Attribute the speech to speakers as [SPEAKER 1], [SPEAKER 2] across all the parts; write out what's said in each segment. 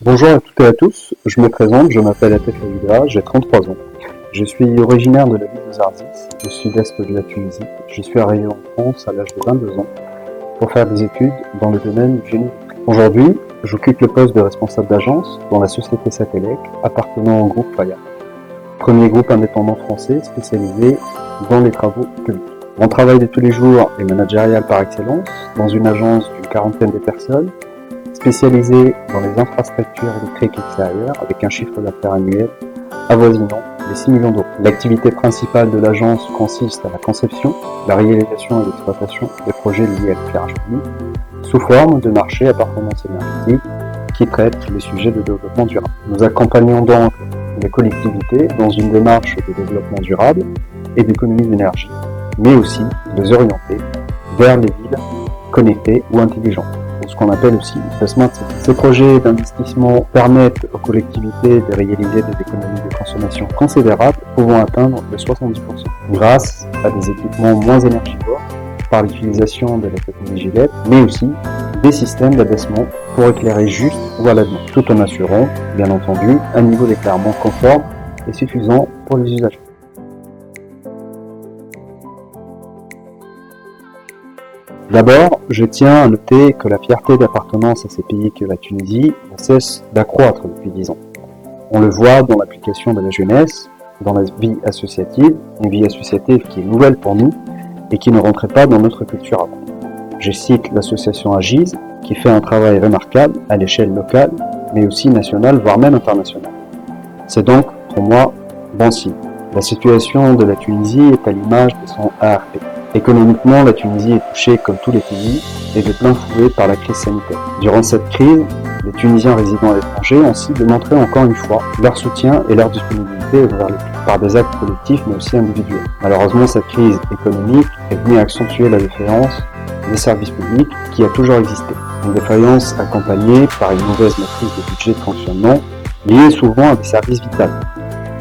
[SPEAKER 1] Bonjour à toutes et à tous, je me présente, je m'appelle Atef Aouda, j'ai 33 ans. Je suis originaire de la ville de Zarzis, au sud-est de la Tunisie. Je suis arrivé en France à l'âge de 22 ans pour faire des études dans le domaine du génie. Aujourd'hui, j'occupe le poste de responsable d'agence dans la société Satellec appartenant au groupe Faya, premier groupe indépendant français spécialisé dans les travaux publics. Mon travail de tous les jours est managérial par excellence dans une agence d'une quarantaine de personnes spécialisée dans les infrastructures électriques extérieures avec un chiffre d'affaires annuel avoisinant les 6 millions d'euros. L'activité principale de l'agence consiste à la conception, la réalisation et l'exploitation des projets liés à l'éclairage public sous forme de marché à performance énergétique qui traitent les sujets de développement durable. Nous accompagnons donc les collectivités dans une démarche de développement durable et d'économie d'énergie, mais aussi de les orienter vers les villes connectées ou intelligentes, ce qu'on appelle aussi le Smart City. Ces projets d'investissement permettent aux collectivités de réaliser des économies de consommation considérables pouvant atteindre les 70% grâce à des équipements moins énergivores par l'utilisation de la technologie LED, mais aussi des systèmes d'abaissement pour éclairer juste ou à la demande, tout en assurant, bien entendu, un niveau d'éclairement conforme et suffisant pour les usagers. D'abord, je tiens à noter que la fierté d'appartenance à ces pays que la Tunisie ne cesse d'accroître depuis 10 ans. On le voit dans l'application de la jeunesse, dans la vie associative, une vie associative qui est nouvelle pour nous et qui ne rentrait pas dans notre culture avant. Je cite l'association Agiz, qui fait un travail remarquable à l'échelle locale, mais aussi nationale, voire même internationale. C'est donc, pour moi, bon signe. La situation de la Tunisie est à l'image de son ARP. Économiquement, la Tunisie est touchée, comme tous les pays, et de plein fouet par la crise sanitaire. Durant cette crise, les Tunisiens résidant à l'étranger ont aussi démontré encore une fois leur soutien et leur disponibilité par des actes collectifs mais aussi individuels. Malheureusement, cette crise économique est venue accentuer la défaillance des services publics qui a toujours existé. Une défaillance accompagnée par une mauvaise maîtrise des budgets de fonctionnement liée souvent à des services vitaux.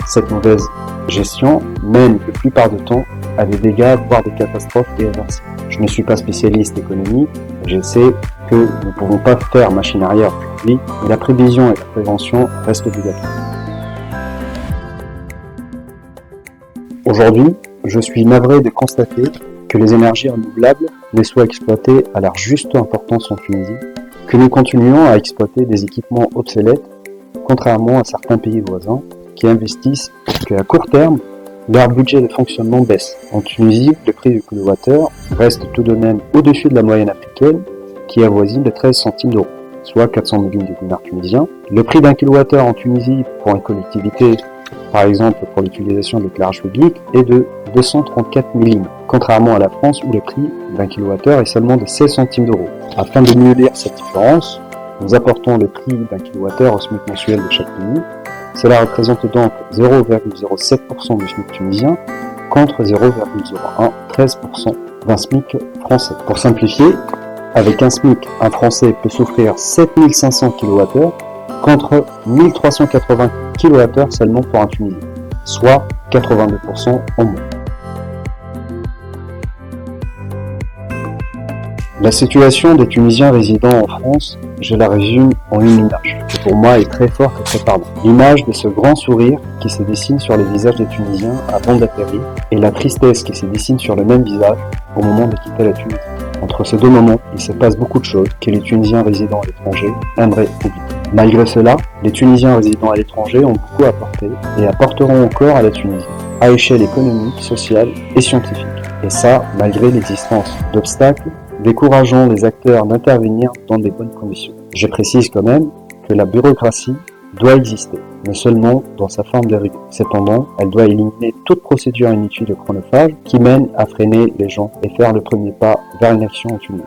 [SPEAKER 1] Cette mauvaise gestion mène la plupart du temps à des dégâts, voire des catastrophes irréversibles. Je ne suis pas spécialiste économique, je sais que nous ne pouvons pas faire machine arrière aujourd'hui, mais la prévision et la prévention restent obligatoires. Aujourd'hui, je suis navré de constater que les énergies renouvelables ne soient exploitées à leur juste importance en Tunisie, que nous continuons à exploiter des équipements obsolètes, contrairement à certains pays voisins qui investissent et qu'à court terme, leur budget de fonctionnement baisse. En Tunisie, le prix du kilowattheure reste tout de même au-dessus de la moyenne africaine, qui avoisine de 13 centimes d'euros, soit 400 millions de dinars tunisiens. Le prix d'un kilowattheure en Tunisie pour une collectivité, par exemple pour l'utilisation de l'éclairage public, est de 234 millimes, contrairement à la France où le prix d'un kilowattheure est seulement de 16 centimes d'euros. Afin de mieux lire cette différence, nous apportons le prix d'un kilowattheure au SMIC mensuel de chaque pays. Cela représente donc 0,07% du SMIC tunisien contre 0,0113% d'un SMIC français. Pour simplifier, avec un SMIC, un Français peut s'offrir 7500 kWh contre 1380 kWh seulement pour un Tunisien, soit 82% en moins. La situation des Tunisiens résidant en France, je la résume en une image, qui pour moi est très forte et très parlante. L'image de ce grand sourire qui se dessine sur les visages des Tunisiens avant d'atterrir et la tristesse qui se dessine sur le même visage au moment de quitter la Tunisie. Entre ces deux moments, il se passe beaucoup de choses que les Tunisiens résidant à l'étranger aimeraient oublier. Malgré cela, les Tunisiens résidant à l'étranger ont beaucoup apporté et apporteront encore à la Tunisie, à échelle économique, sociale et scientifique. Et ça, malgré l'existence d'obstacles décourageant les acteurs d'intervenir dans de bonnes conditions. Je précise quand même que la bureaucratie doit exister, mais seulement dans sa forme de rigueur. Cependant, elle doit éliminer toute procédure inutile et chronophage qui mène à freiner les gens et faire le premier pas vers une action en Tunisie.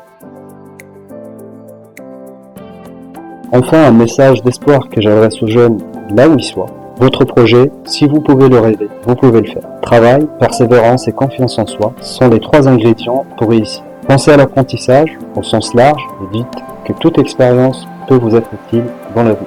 [SPEAKER 1] Enfin, un message d'espoir que j'adresse aux jeunes là où ils soient. Votre projet, si vous pouvez le rêver, vous pouvez le faire. Travail, persévérance et confiance en soi sont les 3 ingrédients pour réussir. Pensez à l'apprentissage au sens large et dites que toute expérience peut vous être utile dans la vie.